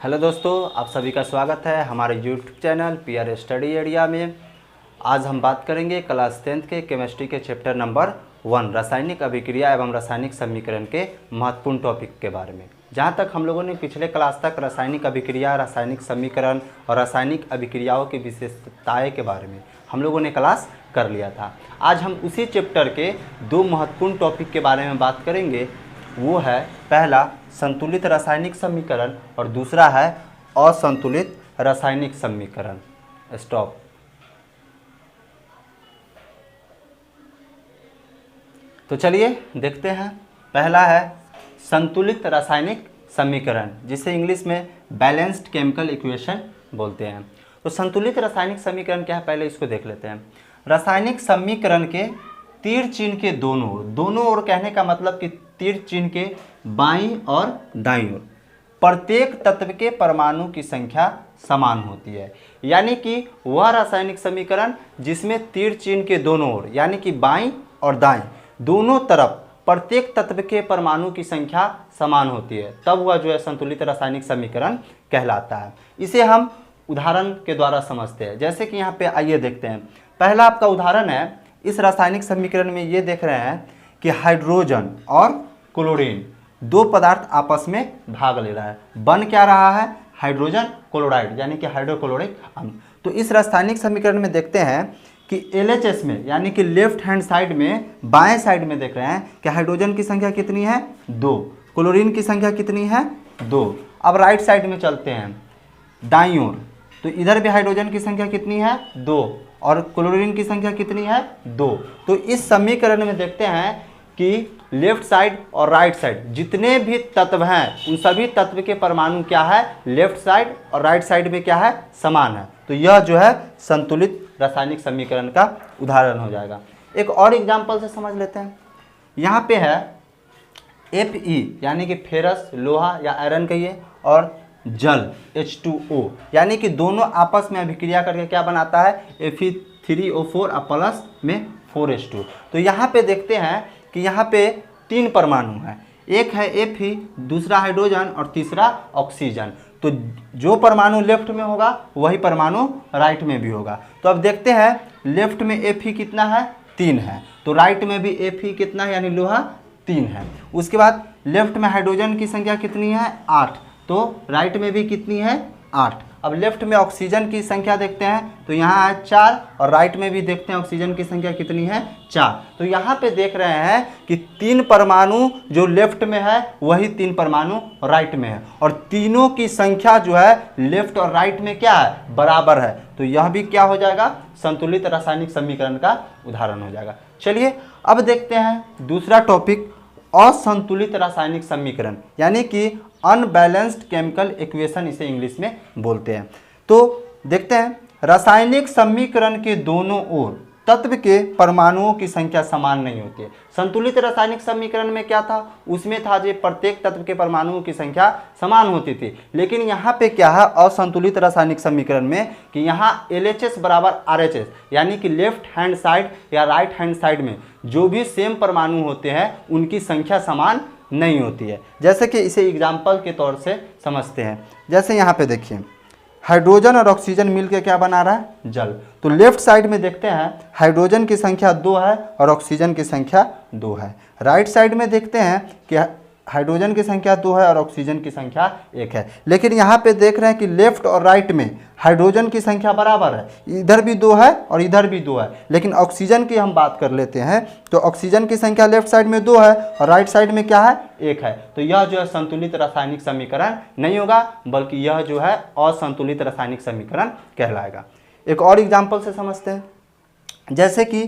Hello दोस्तों, आप सभी का स्वागत है हमारे YouTube channel PR study area में। आज हम बात करेंगे क्लास 10th के केमिस्ट्री के चैप्टर नंबर 1 रासायनिक अभिक्रिया एवं रासायनिक समीकरण के महत्वपूर्ण टॉपिक के बारे में। जहाँ तक हम लोगों ने पिछले क्लास तक रासायनिक अभिक्रिया, रासायनिक समीकरण और रासायनिक अभिक्रियाओं की विशेषताएँ के बारे में हम लोगों ने क्लास कर लिया था। आज हम उसी चैप्टर के दो महत्वपूर्ण टॉपिक के बारे में बात करेंगे। वो है पहला संतुलित रासायनिक समीकरण और दूसरा है असंतुलित रासायनिक समीकरण। स्टॉप। तो चलिए देखते हैं। पहला है संतुलित रासायनिक समीकरण, जिसे इंग्लिश में बैलेंस्ड केमिकल इक्वेशन बोलते हैं। तो संतुलित रासायनिक समीकरण क्या है, पहले इसको देख लेते हैं। रासायनिक समीकरण के तीर चिन्ह के दोनों ओर कहने का मतलब कि तीर चिन्ह के बाईं और दाईं ओर प्रत्येक तत्व के परमाणु की संख्या समान होती है। यानी कि वह रासायनिक समीकरण जिसमें तीर चिन्ह के दोनों ओर यानी कि बाईं और दाईं दोनों तरफ प्रत्येक तत्व के परमाणु की संख्या समान होती है, तब वह जो है संतुलित रासायनिक समीकरण कहलाता है। इसे हम उदाहरण के द्वारा समझते हैं। जैसे कि यहाँ पे आइए देखते हैं। पहला आपका उदाहरण है, इस रासायनिक समीकरण में ये देख रहे हैं कि हाइड्रोजन और क्लोरीन दो पदार्थ आपस में भाग ले रहा है। बन क्या रहा है? हाइड्रोजन क्लोराइड यानी कि हाइड्रोक्लोरिक अम्ल। तो इस रासायनिक समीकरण में देखते हैं कि LHS में यानी कि लेफ्ट हैंड साइड में बाएं साइड में देख रहे हैं कि हाइड्रोजन की संख्या कितनी है? 2। क्लोरीन की संख्या कितनी है? 2। अब राइट साइड में चलते हैं दाईं ओर, तो इधर भी हाइड्रोजन की संख्या कितनी है? 2 और क्लोरीन की संख्या कितनी है? 2। तो इस समीकरण में देखते हैं कि लेफ्ट साइड और राइट साइड जितने भी तत्व हैं उन सभी तत्व के परमाणु क्या है? लेफ्ट साइड और राइट साइड में क्या है? समान है। तो यह जो है संतुलित रासायनिक समीकरण का उदाहरण हो जाएगा। एक और एग्जांपल से समझ लेते हैं। यहाँ पे है Fe यानी कि फेरस, लोहा या आयरन कहिए, और जल H2O यानी कि दोनों आपस में अभिक्रिया करके क्या बनाता है? Fe3O4 प्लस में 4H2। तो यहाँ पे देखते हैं कि यहाँ पे 3 परमाणु हैं। एक है Fe, दूसरा हाइड्रोजन और तीसरा ऑक्सीजन। तो जो परमाणु लेफ्ट में होगा वही परमाणु राइट में भी होगा। तो अब देखते हैं लेफ्ट में Fe कितना है? 3 है। तो राइट में भी Fe कितना है यानी लोहा 3 है। उसके बाद लेफ्ट में हाइड्रोजन की संख्या कितनी है? 8। तो राइट में भी कितनी है? 8। अब लेफ्ट में ऑक्सीजन की संख्या देखते हैं तो यहाँ है 4 और राइट में भी देखते हैं ऑक्सीजन की संख्या कितनी है? 4। तो यहाँ पे देख रहे हैं कि 3 परमाणु जो लेफ्ट में है वही 3 परमाणु राइट में है, और तीनों की संख्या जो है लेफ्ट और राइट में क्या है? बराबर है। तो यह भी क्या हो जाएगा? संतुलित रासायनिक समीकरण का उदाहरण हो जाएगा। चलिए अब देखते हैं दूसरा टॉपिक, असंतुलित रासायनिक समीकरण यानी कि अनबैलेंस्ड केमिकल इक्वेशन इसे इंग्लिश में बोलते हैं। तो देखते हैं रासायनिक समीकरण के दोनों ओर तत्व के परमाणुओं की संख्या समान नहीं होती है। संतुलित रासायनिक समीकरण में क्या था? उसमें था जो प्रत्येक तत्व के परमाणुओं की संख्या समान होती थी। लेकिन यहाँ पे क्या है असंतुलित रासायनिक समीकरण में कि यहाँ LHS बराबर RHS यानी कि लेफ्ट हैंड साइड या राइट हैंड साइड में जो भी सेम परमाणु होते हैं उनकी संख्या समान नहीं होती है। जैसे कि इसे एग्जाम्पल के तौर से समझते हैं। जैसे यहाँ पे देखिए हाइड्रोजन और ऑक्सीजन मिलकर क्या बना रहा है? जल। तो लेफ्ट साइड में देखते हैं हाइड्रोजन की संख्या 2 है और ऑक्सीजन की संख्या 2 है। राइट साइड में देखते हैं कि हाइड्रोजन की संख्या 2 है और ऑक्सीजन की संख्या 1 है। लेकिन यहाँ पे देख रहे हैं कि लेफ्ट और राइट में हाइड्रोजन की संख्या बराबर है, इधर भी 2 है और इधर भी 2 है। लेकिन ऑक्सीजन की हम बात कर लेते हैं तो ऑक्सीजन की संख्या लेफ्ट साइड में 2 है और राइट साइड में क्या है? 1 है। तो यह जो है संतुलित रासायनिक समीकरण नहीं होगा, बल्कि यह जो है असंतुलित रासायनिक समीकरण कहलाएगा। एक और एग्जाम्पल से समझते हैं। जैसे कि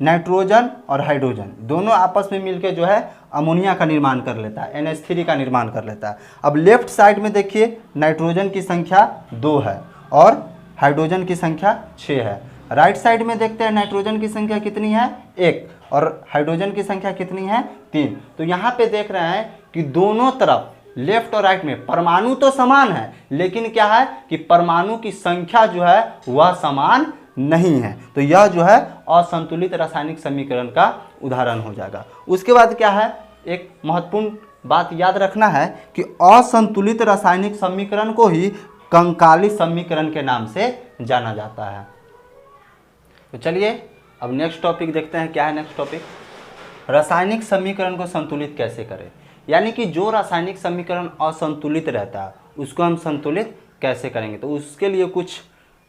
नाइट्रोजन और हाइड्रोजन दोनों आपस में मिलकर जो है अमोनिया का निर्माण कर लेता है, NH3 का निर्माण कर लेता है। अब लेफ्ट साइड में देखिए नाइट्रोजन की संख्या 2 है और हाइड्रोजन की संख्या 6 है। राइट साइड में देखते हैं नाइट्रोजन की संख्या कितनी है? 1 और हाइड्रोजन की संख्या कितनी है? 3। तो यहाँ पे देख रहे हैं कि दोनों तरफ लेफ्ट और राइट में परमाणु तो समान है, लेकिन क्या है कि परमाणु की संख्या जो है वह समान नहीं है। तो यह जो है असंतुलित रासायनिक समीकरण का उदाहरण हो जाएगा। उसके बाद क्या है? एक महत्वपूर्ण बात याद रखना है कि असंतुलित रासायनिक समीकरण को ही कंकाली समीकरण के नाम से जाना जाता है। तो चलिए अब नेक्स्ट टॉपिक देखते हैं। क्या है नेक्स्ट टॉपिक? रासायनिक समीकरण को संतुलित कैसे करें, यानी कि जो रासायनिक समीकरण असंतुलित रहता है उसको हम संतुलित कैसे करेंगे। तो उसके लिए कुछ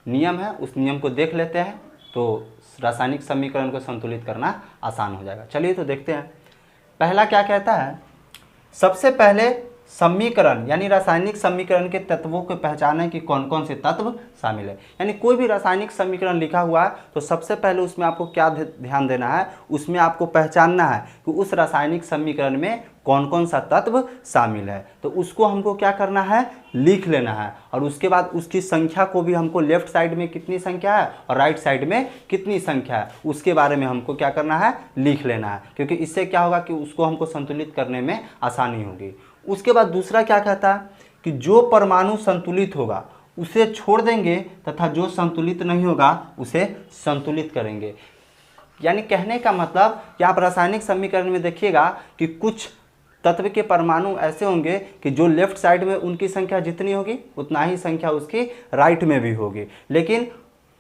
नियम है, उस नियम को देख लेते हैं तो रासायनिक समीकरण को संतुलित करना आसान हो जाएगा। चलिए तो देखते हैं। पहला क्या कहता है, सबसे पहले समीकरण यानी रासायनिक समीकरण के तत्वों को पहचानें कि कौन कौन से तत्व शामिल है। यानी कोई भी रासायनिक समीकरण लिखा हुआ है तो सबसे पहले उसमें आपको क्या ध्यान देना है, उसमें आपको पहचानना है कि उस रासायनिक समीकरण में कौन कौन सा तत्व शामिल है। तो उसको हमको क्या करना है, लिख लेना है। और उसके बाद उसकी संख्या को भी हमको लेफ्ट साइड में कितनी संख्या है और राइट साइड में कितनी संख्या है उसके बारे में हमको क्या करना है, लिख लेना है। क्योंकि इससे क्या होगा कि उसको हमको संतुलित करने में आसानी होगी। उसके बाद दूसरा क्या कहता है कि जो परमाणु संतुलित होगा उसे छोड़ देंगे तथा जो संतुलित नहीं होगा उसे संतुलित करेंगे। यानी कहने का मतलब कि आप रासायनिक समीकरण में देखिएगा कि कुछ तत्व के परमाणु ऐसे होंगे कि जो लेफ्ट साइड में उनकी संख्या जितनी होगी उतना ही संख्या उसकी राइट में भी होगी, लेकिन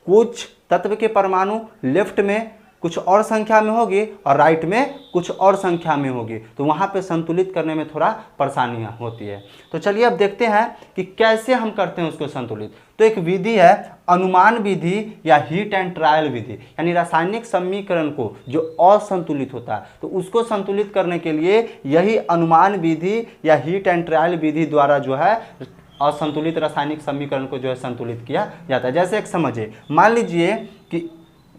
कुछ तत्व के परमाणु लेफ्ट में कुछ और संख्या में होगी और राइट में कुछ और संख्या में होगी। तो वहाँ पे संतुलित करने में थोड़ा परेशानियाँ होती है। तो चलिए अब देखते हैं कि कैसे हम करते हैं उसको संतुलित। तो एक विधि है अनुमान विधि या हीट एंड ट्रायल विधि, यानी रासायनिक समीकरण को जो असंतुलित होता है तो उसको संतुलित करने के लिए यही अनुमान विधि या हीट एंड ट्रायल विधि द्वारा जो है असंतुलित रासायनिक समीकरण को जो है संतुलित किया जाता है। जैसे एक समझिए, मान लीजिए कि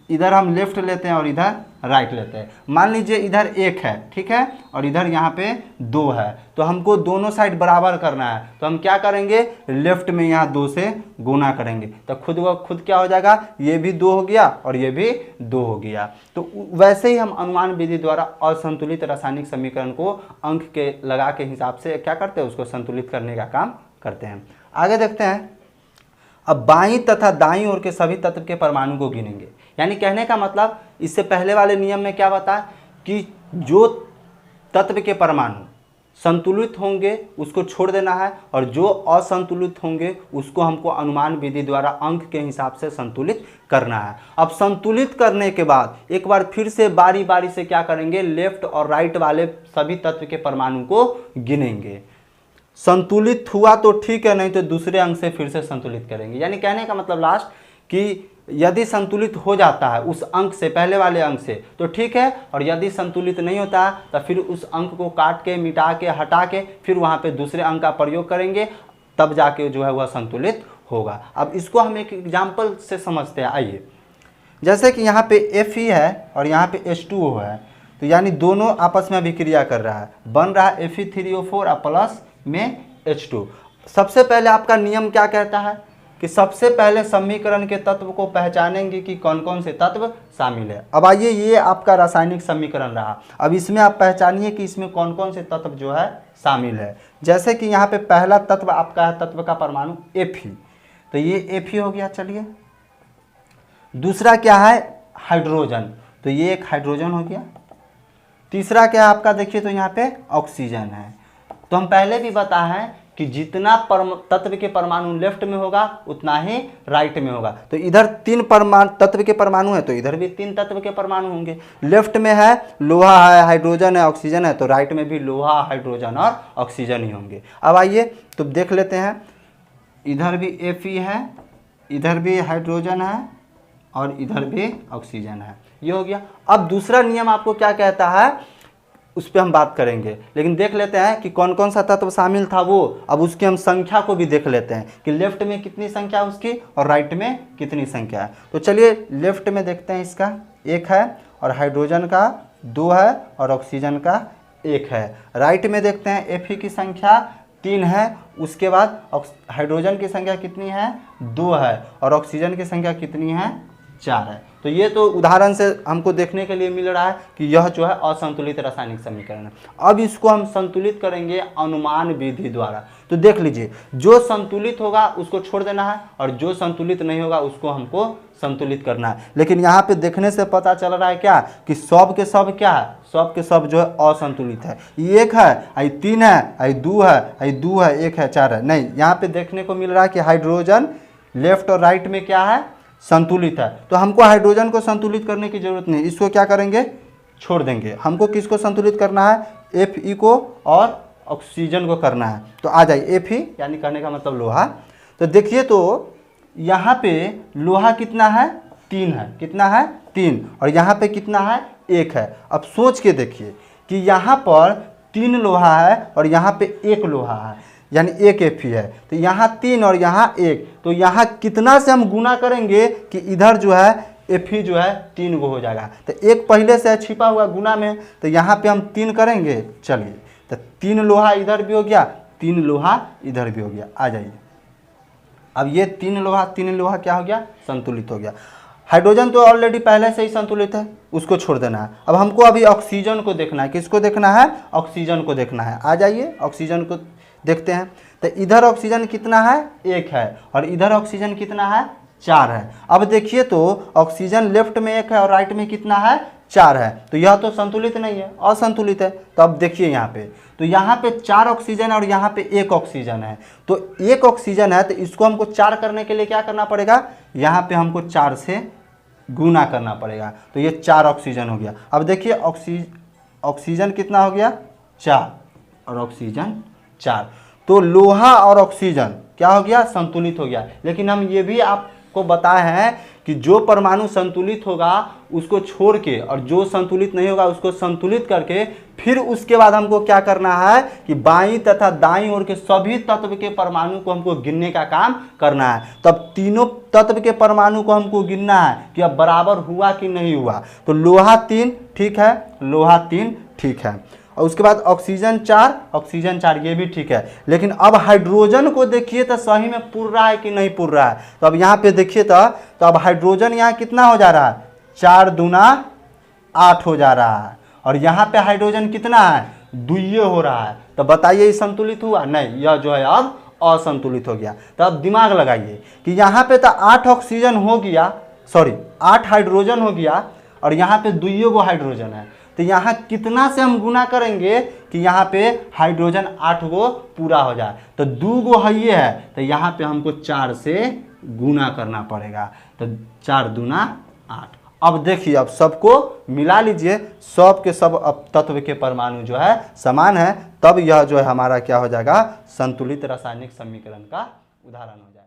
इधर हम लेफ्ट लेते हैं और इधर राइट लेते हैं। मान लीजिए इधर 1 है, ठीक है, और इधर यहाँ पे 2 है। तो हमको दोनों साइड बराबर करना है तो हम क्या करेंगे, लेफ्ट में यहाँ 2 से गुना करेंगे तो खुद व खुद क्या हो जाएगा, ये भी 2 हो गया और ये भी 2 हो गया। तो वैसे ही हम अनुमान विधि द्वारा असंतुलित रासायनिक समीकरण को अंक के लगा के हिसाब से क्या करते हैं, उसको संतुलित करने का काम करते हैं। आगे देखते हैं। अब बाईं तथा दाईं ओर के सभी तत्व के परमाणु को गिनेंगे। यानी कहने का मतलब इससे पहले वाले नियम में क्या बताया कि जो तत्व के परमाणु संतुलित होंगे उसको छोड़ देना है और जो असंतुलित होंगे उसको हमको अनुमान विधि द्वारा अंक के हिसाब से संतुलित करना है। अब संतुलित करने के बाद एक बार फिर से बारी बारी से क्या करेंगे, लेफ्ट और राइट वाले सभी तत्व के परमाणु को गिनेंगे। संतुलित हुआ तो ठीक है, नहीं तो दूसरे अंक से फिर से संतुलित करेंगे। यानी कहने का मतलब लास्ट कि यदि संतुलित हो जाता है उस अंक से, पहले वाले अंक से, तो ठीक है, और यदि संतुलित नहीं होता तो फिर उस अंक को काट के, मिटा के, हटा के फिर वहाँ पे दूसरे अंक का प्रयोग करेंगे, तब जाके जो है वह संतुलित होगा। अब इसको हम एक एग्जाम्पल से समझते हैं। आइए, जैसे कि यहाँ पे Fe है और यहाँ पे H2O है, तो यानी दोनों आपस में अभिक्रिया कर रहा है, बन रहा है Fe3O4 और प्लस में H2। सबसे पहले आपका नियम क्या कहता है कि सबसे पहले समीकरण के तत्व को पहचानेंगे कि कौन कौन से तत्व शामिल है। अब आइए, ये आपका रासायनिक समीकरण रहा। अब इसमें आप पहचानिए कि इसमें कौन कौन से तत्व जो है शामिल है। जैसे कि यहाँ पे पहला तत्व आपका है तत्व का परमाणु Fe, तो ये Fe हो गया। चलिए, दूसरा क्या है, हाइड्रोजन, तो ये एक हाइड्रोजन हो गया। तीसरा क्या है आपका, देखिए तो यहाँ पे ऑक्सीजन है। तो हम पहले भी बताए हैं कि जितना तत्व के परमाणु लेफ्ट में होगा उतना ही राइट में होगा। तो इधर 3 तत्व के परमाणु है तो इधर भी 3 तत्व के परमाणु होंगे। लेफ्ट में है लोहा है, हाइड्रोजन है, ऑक्सीजन है, तो राइट में भी लोहा, हाइड्रोजन और ऑक्सीजन ही होंगे। अब आइए तो देख लेते हैं, इधर भी Fe है, इधर भी हाइड्रोजन है और इधर भी ऑक्सीजन है। ये हो गया। अब दूसरा नियम आपको क्या कहता है उस पर हम बात करेंगे, लेकिन देख लेते हैं कि कौन कौन सा तत्व शामिल था वो। अब उसकी हम संख्या को भी देख लेते हैं कि लेफ्ट में कितनी संख्या उसकी और राइट में कितनी संख्या है। तो चलिए लेफ्ट में देखते हैं, इसका 1 है और हाइड्रोजन का 2 है और ऑक्सीजन का 1 है। राइट में देखते हैं Fe की संख्या 3 है, उसके बाद हाइड्रोजन की संख्या कितनी है, 2 है और ऑक्सीजन की संख्या कितनी है, 4 है। तो ये तो उदाहरण से हमको देखने के लिए मिल रहा है कि यह जो है असंतुलित रासायनिक समीकरण है। अब इसको हम संतुलित करेंगे अनुमान विधि द्वारा। तो देख लीजिए, जो संतुलित होगा उसको छोड़ देना है और जो संतुलित नहीं होगा उसको हमको संतुलित करना है। लेकिन यहाँ पे देखने से पता चल रहा है क्या कि सब के सब क्या है, सब के सब जो है असंतुलित है। ये 1 है, आई 3 है, आई 2 है, आई 2 है, 1 है, 4 है। नहीं, यहाँ पे देखने को मिल रहा है कि हाइड्रोजन लेफ्ट और राइट में क्या है, संतुलित है। तो हमको हाइड्रोजन को संतुलित करने की जरूरत नहीं, इसको क्या करेंगे, छोड़ देंगे। हमको किसको संतुलित करना है, Fe को और ऑक्सीजन को करना है। तो आ जाइए, Fe यानी कहने का मतलब लोहा। तो देखिए, तो यहाँ पे लोहा कितना है, 3 है, कितना है, 3, और यहाँ पे कितना है, 1 है। अब सोच के देखिए कि यहाँ पर 3 लोहा है और यहाँ पे 1 लोहा है, यानी 1 Fe है। तो यहाँ 3 और यहाँ 1, तो यहाँ कितना से हम गुना करेंगे कि इधर जो है Fe जो है 3 गो हो जाएगा। तो 1 पहले से छिपा हुआ गुना में, तो यहाँ पे हम 3 करेंगे। चलिए, तो 3 लोहा इधर भी हो गया, 3 लोहा इधर भी हो गया। आ जाइए, अब ये 3 लोहा क्या हो गया, संतुलित हो गया। हाइड्रोजन तो ऑलरेडी पहले से ही संतुलित है, उसको छोड़ देना है। अब हमको अभी ऑक्सीजन को देखना है। किसको देखना है, ऑक्सीजन को देखना है। आ जाइए, ऑक्सीजन को देखते हैं। तो इधर ऑक्सीजन कितना है, 1 है, और इधर ऑक्सीजन कितना है, 4 है। अब देखिए, तो ऑक्सीजन लेफ्ट में 1 है और राइट में कितना है, 4 है। तो यह तो संतुलित नहीं है, असंतुलित है। तो अब देखिए यहाँ पे, तो यहाँ पे 4 ऑक्सीजन और यहाँ पे 1 ऑक्सीजन है। तो 1 ऑक्सीजन है, तो इसको हमको 4 करने के लिए क्या करना पड़ेगा, यहाँ पे हमको 4 से गुना करना पड़ेगा। तो ये 4 ऑक्सीजन हो गया। अब देखिए, ऑक्सीजन कितना हो गया, 4, और ऑक्सीजन 4। तो लोहा और ऑक्सीजन क्या हो गया, संतुलित हो गया। लेकिन हम ये भी आपको बताए हैं कि जो परमाणु संतुलित होगा उसको छोड़ के, और जो संतुलित नहीं होगा उसको संतुलित करके, फिर उसके बाद हमको क्या करना है कि बाईं तथा दाईं ओर के सभी तत्व के परमाणु को हमको गिनने का काम करना है। तब तीनों तत्व के परमाणु को हमको गिनना है कि अब बराबर हुआ कि नहीं हुआ। तो लोहा 3 ठीक है, लोहा 3 ठीक है, और उसके बाद ऑक्सीजन 4 ये भी ठीक है। लेकिन अब हाइड्रोजन को देखिए तो सही में पुर रहा है कि नहीं पुर रहा है। तो अब यहाँ पे देखिए, तो अब हाइड्रोजन यहाँ कितना हो जा रहा है, 4 दूना 8 हो जा रहा है, और यहाँ पे हाइड्रोजन कितना है, 2 हो रहा है। तो बताइए, ये संतुलित हुआ, नहीं, यह जो है अब असंतुलित हो गया। तो अब दिमाग लगाइए कि यहाँ पे तो 8 ऑक्सीजन हो गया, सॉरी 8 हाइड्रोजन हो गया, और यहाँ पे 2 गो हाइड्रोजन है। तो यहाँ कितना से हम गुना करेंगे कि यहाँ पे हाइड्रोजन 8 गो पूरा हो जाए। तो 2 गो है, ये है, तो यहाँ पे हमको 4 से गुना करना पड़ेगा। तो 4 दूना 8। अब देखिए, अब सबको मिला लीजिए, सब के सब अब तत्व के परमाणु जो है समान है। तब यह जो है हमारा क्या हो जाएगा, संतुलित रासायनिक समीकरण का उदाहरण हो जाएगा।